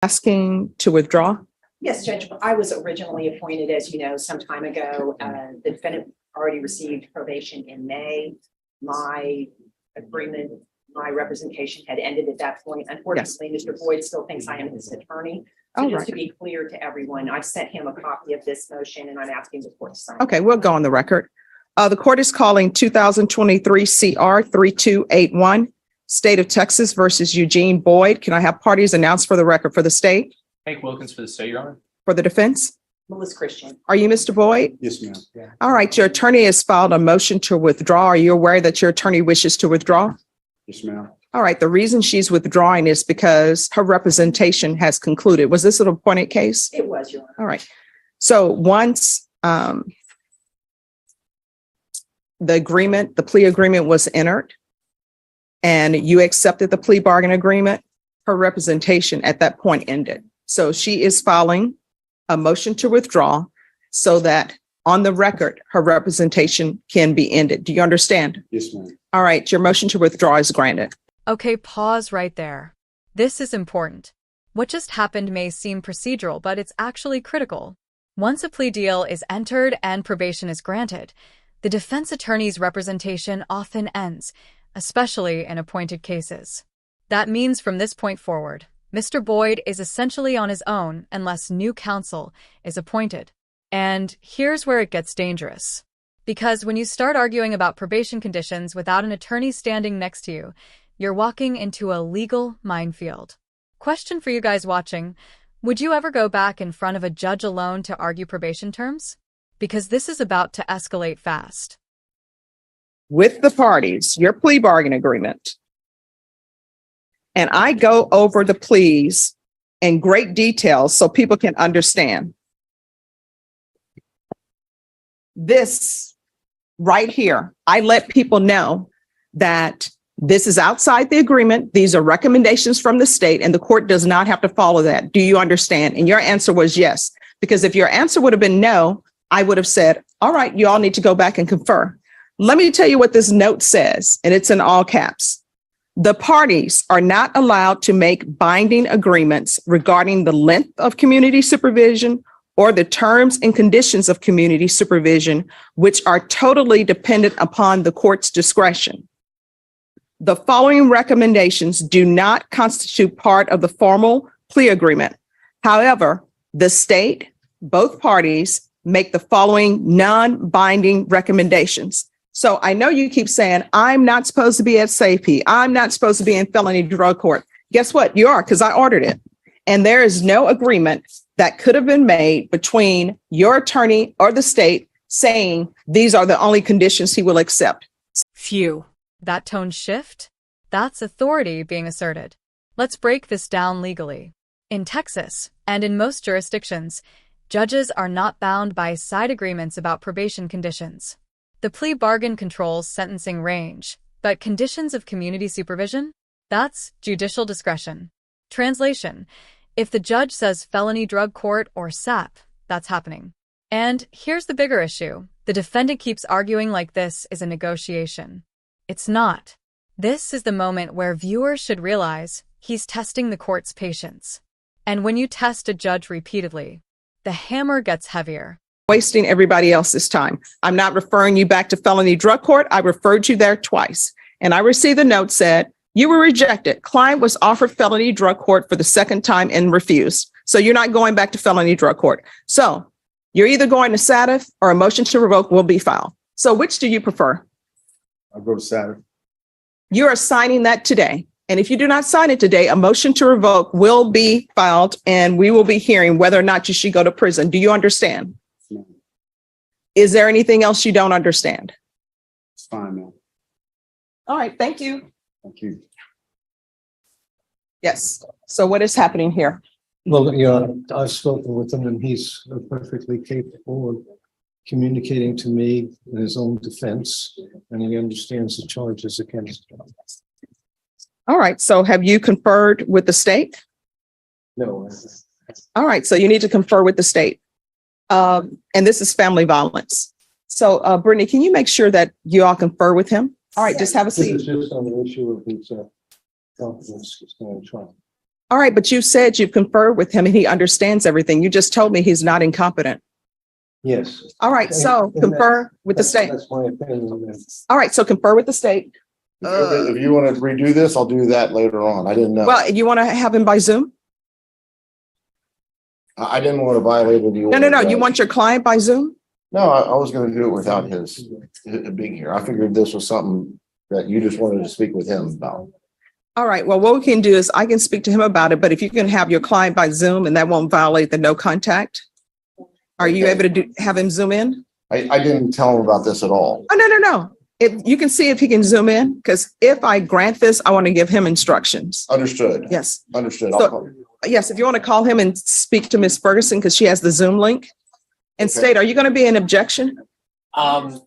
Asking to withdraw? Yes, Judge, I was originally appointed, as you know, some time ago. The defendant already received probation in May. My agreement, my representation had ended at that point. Unfortunately, Mr. Boyd still thinks I am his attorney. So just to be clear to everyone, I've sent him a copy of this motion and I'm asking the court to sign. Okay, we'll go on the record. The court is calling 2023 CR 3281, State of Texas versus Eugene Boyd. Can I have parties announced for the record for the state? Hank Wilkins for the state, Your Honor. For the defense? Melissa Christian. Are you Mr. Boyd? Yes, ma'am. All right, your attorney has filed a motion to withdraw. Are you aware that your attorney wishes to withdraw? Yes, ma'am. All right, the reason she's withdrawing is because her representation has concluded. Was this an appointed case? It was, Your Honor. All right. So once the plea agreement was entered and you accepted the plea bargain agreement, her representation at that point ended. So she is filing a motion to withdraw so that on the record, her representation can be ended. Do you understand? Yes, ma'am. All right, your motion to withdraw is granted. Okay, pause right there. This is important. What just happened may seem procedural, but it's actually critical. Once a plea deal is entered and probation is granted, the defense attorney's representation often ends, especially in appointed cases. That means from this point forward, Mr. Boyd is essentially on his own unless new counsel is appointed. And here's where it gets dangerous. Because when you start arguing about probation conditions without an attorney standing next to you, you're walking into a legal minefield. Question for you guys watching, would you ever go back in front of a judge alone to argue probation terms? Because this is about to escalate fast. With the parties, your plea bargain agreement, and I go over the pleas in great detail so people can understand. This right here, I let people know that this is outside the agreement. These are recommendations from the state and the court does not have to follow that. Do you understand? And your answer was yes, because if your answer would have been no, I would have said, all right, you all need to go back and confer. Let me tell you what this note says, and it's in all caps. The parties are not allowed to make binding agreements regarding the length of community supervision or the terms and conditions of community supervision, which are totally dependent upon the court's discretion. The following recommendations do not constitute part of the formal plea agreement. However, the state, both parties, make the following non-binding recommendations. So I know you keep saying, I'm not supposed to be at safety. I'm not supposed to be in felony drug court. Guess what? You are, because I ordered it. And there is no agreement that could have been made between your attorney or the state saying these are the only conditions he will accept. Phew. That tone shift? That's authority being asserted. Let's break this down legally. In Texas, and in most jurisdictions, judges are not bound by side agreements about probation conditions. The plea bargain controls sentencing range, but conditions of community supervision? That's judicial discretion. Translation: if the judge says felony drug court or SAP, that's happening. And here's the bigger issue. The defendant keeps arguing like this is a negotiation. It's not. This is the moment where viewers should realize he's testing the court's patience. And when you test a judge repeatedly, the hammer gets heavier. Wasting everybody else's time. I'm not referring you back to felony drug court. I referred you there twice. And I received a note said, you were rejected. Client was offered felony drug court for the second time and refused. So you're not going back to felony drug court. So you're either going to SATF or a motion to revoke will be filed. So which do you prefer? I'll go to Saturday. You are signing that today. And if you do not sign it today, a motion to revoke will be filed and we will be hearing whether or not you should go to prison. Do you understand? No, Is there anything else you don't understand? it's fine, ma'am. All right, thank you. Thank you. Yes. So what is happening here? Well, yeah, I've spoken with him and he's perfectly capable of communicating to me in his own defense, and he understands the charges against him. All right. So have you conferred with the state? No, All right. So you need to confer with the state. And this is family violence. So Brittany, can you make sure that you all confer with him? All right. Just have a this seat. is just on the issue of his confidence he's going to try. All right, but you said you've conferred with him and he understands everything. You just told me he's not incompetent. Yes. All right, so And confer with the state. That's my opinion on that. All right, so confer with the state. If you want to redo this, I'll do that later on. I didn't know. Well, you want to have him by Zoom? I didn't want to violate the. No. You want your client by Zoom? No, I was going to do it without his being here. I figured this was something that you just wanted to speak with him about. All right, well, what we can do is I can speak to him about it, but if you can have your client by Zoom and that won't violate the no contact. Are you able to have him Zoom in? I didn't tell him about this at all. Oh, no. If you can see if he can Zoom in, because if I grant this, I want to give him instructions. Understood. Yes. Understood. So- Yes, if you want to call him and speak to Ms. Ferguson, because she has the Zoom link. And Okay. state, are you going to be an objection? We're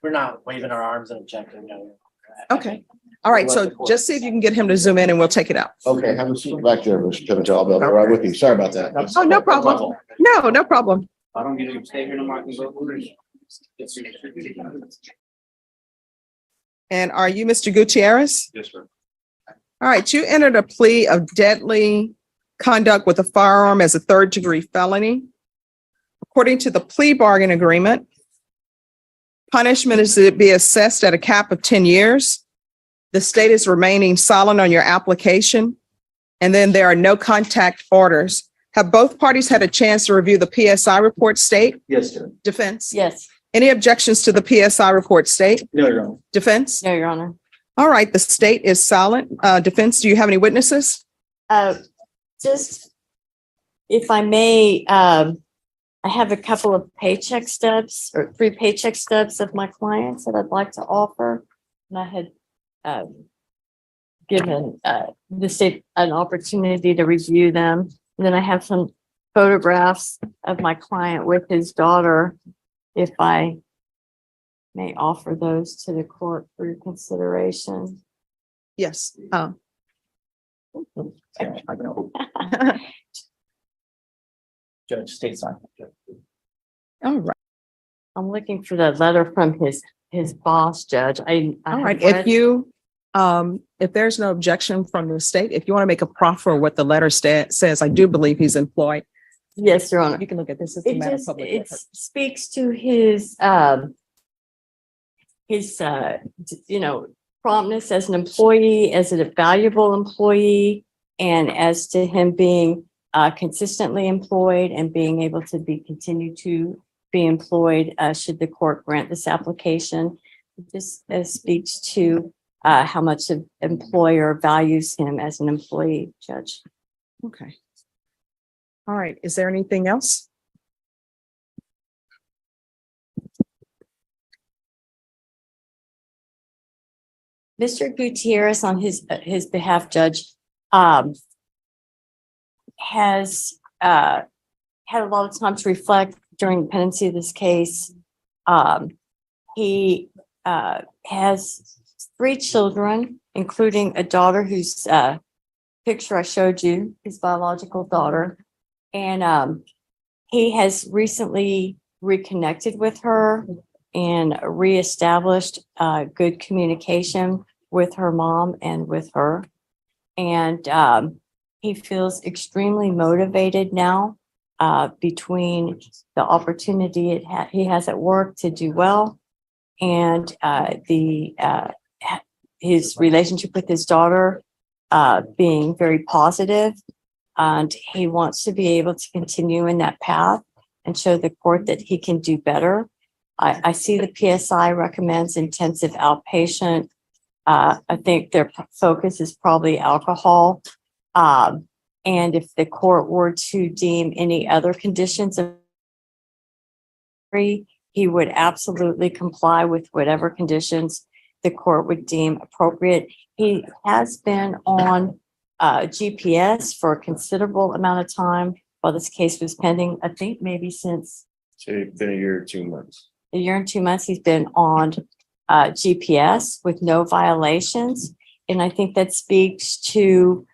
not waving our arms and objecting. No. Okay. All right, so just see if you can get him to Zoom in and we'll take it out. Okay, have a seat back there, Mr. Pivotal. I'll be right with you. Sorry about that. Oh, no problem. No problem. I don't get to stay here no more. I can go through this. And are you Mr. Gutierrez? Yes, sir. All right, you entered a plea of deadly conduct with a firearm as a third-degree felony. According to the plea bargain agreement, punishment is to be assessed at a cap of 10 years. The state is remaining silent on your application. And then there are no contact orders. Have both parties had a chance to review the PSI report, state? Yes, sir. Defense? Yes, Any objections to the PSI report, state? No, Your Honor. Defense? no, Your Honor. All right, the state is silent. Defense, do you have any witnesses? Just, if I may, I have a couple of paycheck stubs or 3 paycheck stubs of my clients that I'd like to offer. And I had given the state an opportunity to review them. And then I have some photographs of my client with his daughter, if I may offer those to the court for your consideration. Yes. Judge, state sign. All right. I'm looking for the letter from his boss, Judge. I All have right. read- If there's no objection from the state, if you want to make a proffer of what the letter says, I do believe he's employed. Yes, Your Honor. You can look at this as a It matter of just, public it record. speaks to his, promptness as an employee, as a valuable employee, and as to him being consistently employed and being able to continue to be employed should the court grant this application. This speaks to how much an employer values him as an employee, Judge. Okay. All right. Is there anything else? Mr. Gutierrez, on his behalf, Judge, has had a lot of time to reflect during the pendency of this case. He has 3 children, including a daughter whose picture I showed you, his biological daughter. And he has recently reconnected with her and reestablished good communication with her mom and with her. And he feels extremely motivated now between the opportunity he has at work to do well and his relationship with his daughter being very positive. And he wants to be able to continue in that path and show the court that he can do better. I see the PSI recommends intensive outpatient. I think their focus is probably alcohol. And if the court were to deem any other conditions of free, he would absolutely comply with whatever conditions the court would deem appropriate. He has been on GPS for a considerable amount of time while this case was pending. I think maybe since So it's been a year or 2 months. a year and 2 months, he's been on GPS with no violations. And I think that speaks to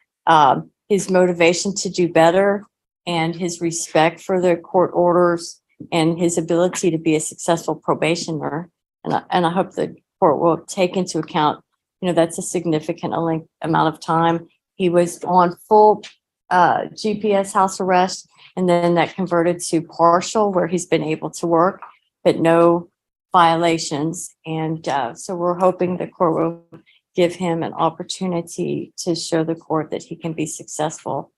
his motivation to do better and his respect for the court orders and his ability to be a successful probationer. And I hope the court will take into account, that's a significant amount of time He was on full GPS house arrest, and then that converted to partial where he's been able to work, but no violations. And so we're hoping the court will give him an opportunity to show the court that he can be successful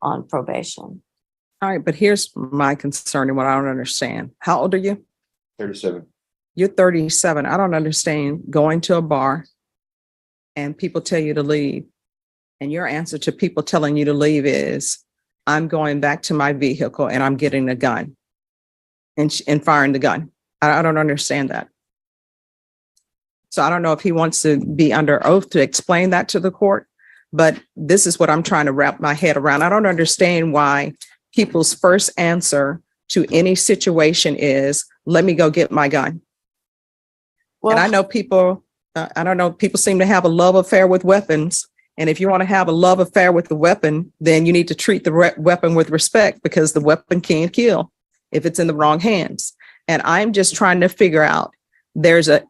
on probation. All right, but here's my concern and what I don't understand. How old are you? 37. You're 37. I don't understand going to a bar and people tell you to leave. And your answer to people telling you to leave is, I'm going back to my vehicle and I'm getting a gun and firing the gun. I don't understand that. So I don't know if he wants to be under oath to explain that to the court, but this is what I'm trying to wrap my head around. I don't understand why people's first answer to any situation is, let me go get my gun. And I know people, people seem to have a love affair with weapons. And if you want to have a love affair with the weapon, then you need to treat the weapon with respect, because the weapon can kill if it's in the wrong hands. And I'm just trying to figure out, there's an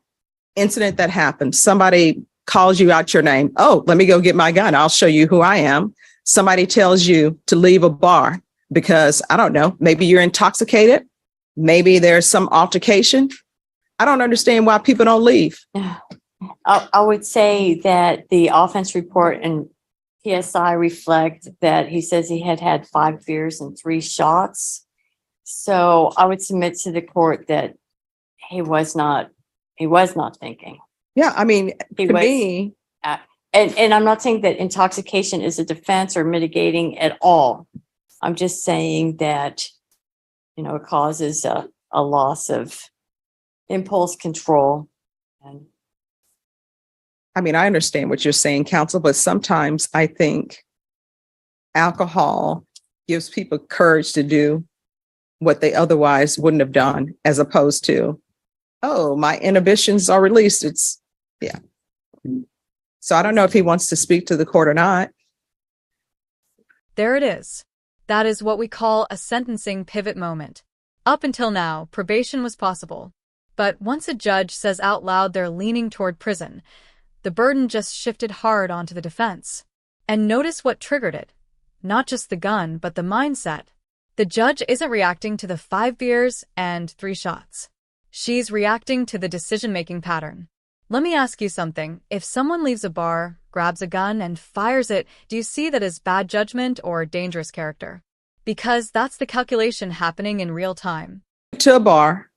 incident that happens. Somebody calls you out your name. Oh, let me go get my gun. I'll show you who I am. Somebody tells you to leave a bar because, I don't know, maybe you're intoxicated. Maybe there's some altercation. I don't understand why people don't leave. I would say that the offense report and PSI reflect that he says he had had 5 beers and 3 shots. So I would submit to the court that he was not thinking. Yeah, I mean, He to was- me, And I'm not saying that intoxication is a defense or mitigating at all. I'm just saying that, it causes a loss of impulse control. And I mean, I understand what you're saying, counsel, but sometimes I think alcohol gives people courage to do what they otherwise wouldn't have done, as opposed to, oh, my inhibitions are released. Yeah. So I don't know if he wants to speak to the court or not. There it is. That is what we call a sentencing pivot moment. Up until now, probation was possible. But once a judge says out loud they're leaning toward prison, the burden just shifted hard onto the defense. And notice what triggered it. Not just the gun, but the mindset. The judge isn't reacting to the 5 beers and 3 shots. She's reacting to the decision-making pattern. Let me ask you something. If someone leaves a bar, grabs a gun, and fires it, do you see that as bad judgment or dangerous character? Because that's the calculation happening in real time. To a bar,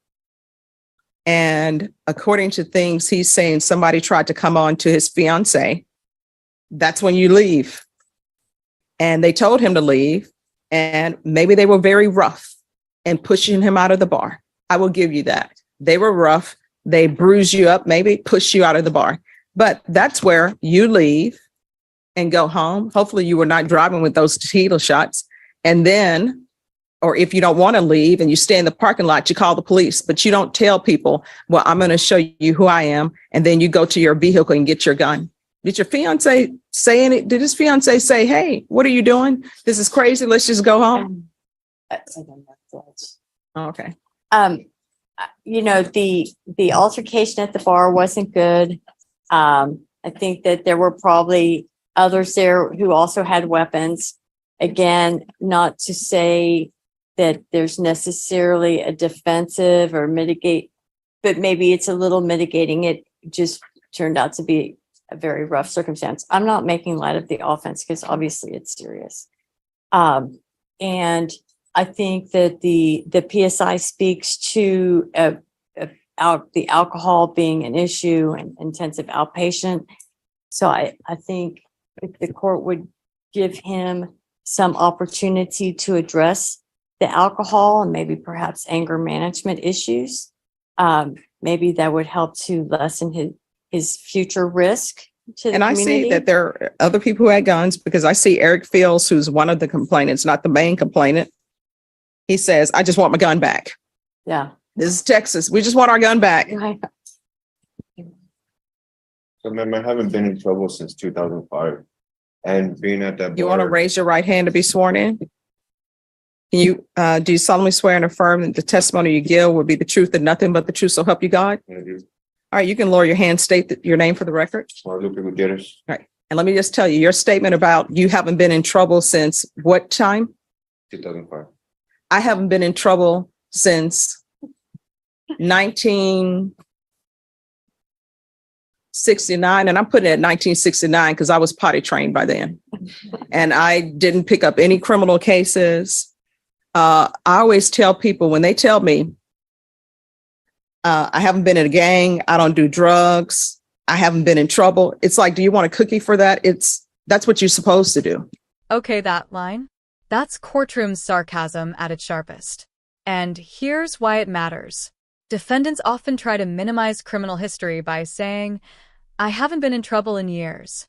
and according to things he's saying, somebody tried to come on to his fiance. That's when you leave. And they told him to leave, and maybe they were very rough and pushing him out of the bar. I will give you that. They were rough. They bruise you up, maybe push you out of the bar. But that's where you leave and go home. Hopefully you were not driving with those tequila shots. And then, or if you don't want to leave and you stay in the parking lot, you call the police, but you don't tell people, well, I'm going to show you who I am. And then you go to your vehicle and get your gun. Did your fiance say anything? Did his fiance say, hey, what are you doing? This is crazy. Let's just go home. Okay. The altercation at the bar wasn't good. I think that there were probably others there who also had weapons. Again, not to say that there's necessarily a defensive or mitigate, but maybe it's a little mitigating. It just turned out to be a very rough circumstance. I'm not making light of the offense because obviously it's serious. And I think that the PSI speaks to the alcohol being an issue and intensive outpatient. So I think if the court would give him some opportunity to address the alcohol and maybe perhaps anger management issues, maybe that would help to lessen his future risk to the And I community. see that there are other people who had guns, because I see Eric Fields, who's one of the complainants, not the main complainant. He says, I just want my gun back. Yeah. This is Texas. We just want our gun back. So, ma'am, I haven't been in trouble since 2005. And being at that You want to bar, raise your right hand to be sworn in? Can you, do you solemnly swear and affirm that the testimony you give will be the truth and nothing but the truth, so help you God? I do. All right, you can lower your hand, state your name for the record. Guadalupe Gutierrez. All right. And let me just tell you, your statement about you haven't been in trouble since what time? 2005. I haven't been in trouble since 1969, and I'm putting it at 1969 because I was potty trained by then. And I didn't pick up any criminal cases. I always tell people when they tell me I haven't been in a gang, I don't do drugs, I haven't been in trouble. It's like, do you want a cookie for that? That's what you're supposed to do. Okay, that line? That's Courtroom's sarcasm at its sharpest. And here's why it matters. Defendants often try to minimize criminal history by saying, I haven't been in trouble in years.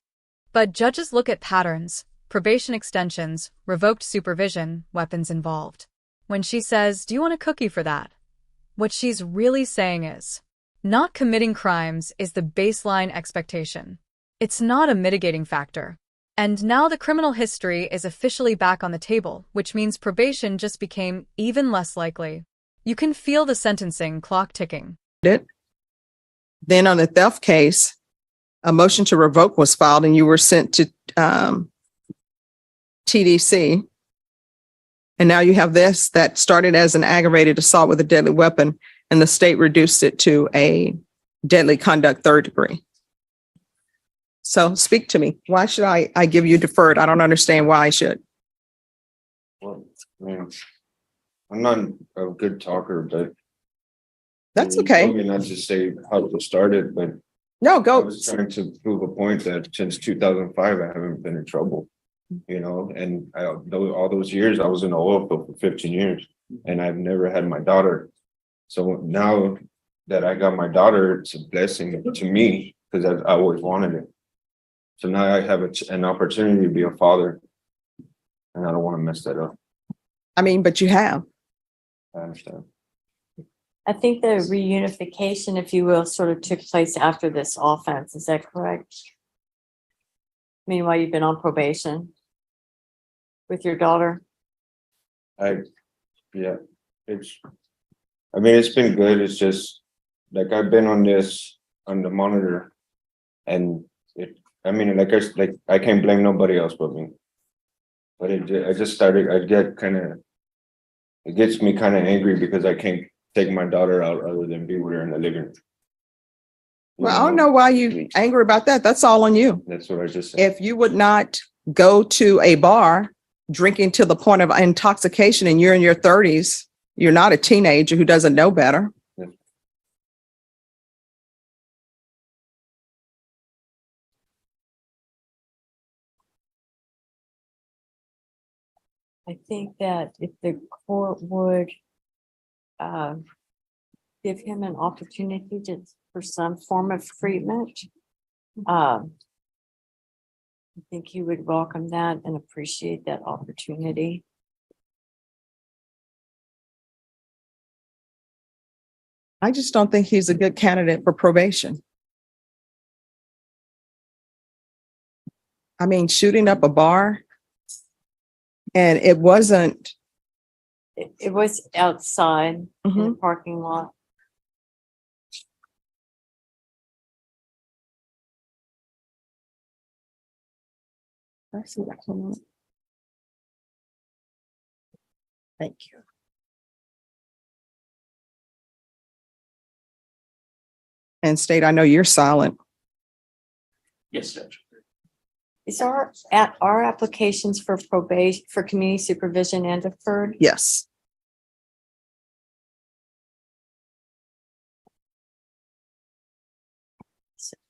But judges look at patterns, probation extensions, revoked supervision, weapons involved. When she says, do you want a cookie for that? What she's really saying is, not committing crimes is the baseline expectation. It's not a mitigating factor. And now the criminal history is officially back on the table, which means probation just became even less likely. You can feel the sentencing clock ticking. Then on the theft case, a motion to revoke was filed and you were sent to TDC. And now you have this that started as an aggravated assault with a deadly weapon, and the state reduced it to a deadly conduct 3rd degree. So speak to me. Why should I give you deferred? I don't understand why I should. Well, man, I'm not a good talker, but. That's You okay. told me not to say how to start it, but No, I go. was trying to prove a point that since 2005, I haven't been in trouble. And all those years I was in the oil field for 15 years and I've never had my daughter. So now that I got my daughter, it's a blessing to me because I always wanted it. So now I have an opportunity to be a father and I don't want to mess that up. I mean, but you have. I understand. I think the reunification, if you will, sort of took place after this offense. Is that correct? Meanwhile, you've been on probation with your daughter. Yeah, it's been good. It's just like I've been on the monitor and I can't blame nobody else but me. But it gets me kind of angry because I can't take my daughter out other than be with her in the living room. Well, I don't know why you angry about that. That's all on you. That's what I just said. If you would not go to a bar drinking to the point of intoxication and you're in your 30s, you're not a teenager who doesn't know better. Yeah. I think that if the court would give him an opportunity for some form of treatment, I think he would welcome that and appreciate that opportunity. I just don't think he's a good candidate for probation. I mean, shooting up a bar, and it wasn't. It was outside in the Mhm. parking lot. I see that one. Thank you. And State, I know you're silent. Yes, Judge. Is our applications for probation, for community supervision and deferred? Yes.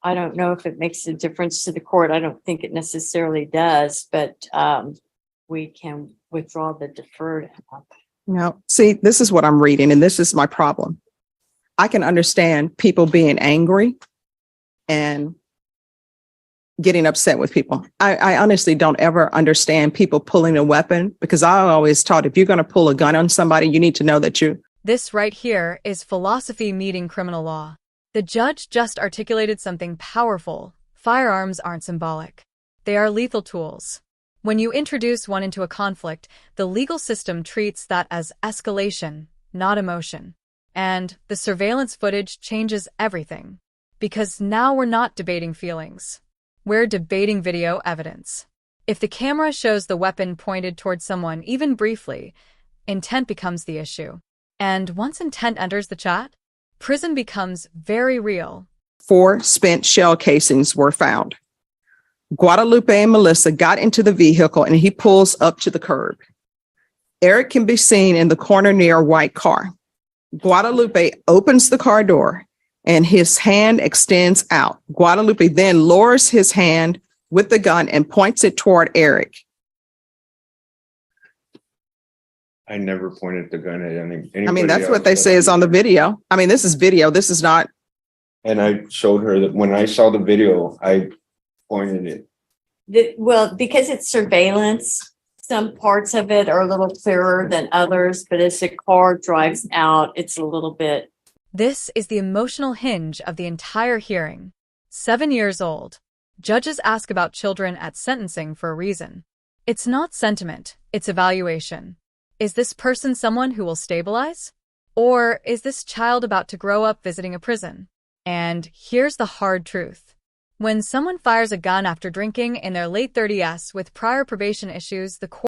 I don't know if it makes a difference to the court. I don't think it necessarily does, but we can withdraw the deferred. Now, see, this is what I'm reading, and this is my problem. I can understand people being angry and getting upset with people. I honestly don't ever understand people pulling a weapon, because I always taught if you're going to pull a gun on somebody, you need to know that you. This right here is philosophy meeting criminal law. The judge just articulated something powerful. Firearms aren't symbolic. They are lethal tools. When you introduce one into a conflict, the legal system treats that as escalation, not emotion. And the surveillance footage changes everything. Because now we're not debating feelings. We're debating video evidence. If the camera shows the weapon pointed towards someone even briefly, intent becomes the issue. And once intent enters the chat, prison becomes very real. 4 spent shell casings were found. Guadalupe and Melissa got into the vehicle and he pulls up to the curb. Eric can be seen in the corner near a white car. Guadalupe opens the car door and his hand extends out. Guadalupe then lowers his hand with the gun and points it toward Eric. I never pointed the gun at anybody. I mean, that's what else they but- say is on the video. I mean, this is video. This is not, And I showed her that when I saw the video, I pointed it. Well, because it's surveillance, some parts of it are a little clearer than others, but as the car drives out, it's a little bit. This is the emotional hinge of the entire hearing. 7 years old. Judges ask about children at sentencing for a reason. It's not sentiment, it's evaluation. Is this person someone who will stabilize? Or is this child about to grow up visiting a prison? And here's the hard truth. When someone fires a gun after drinking in their late 30s with prior probation issues, the court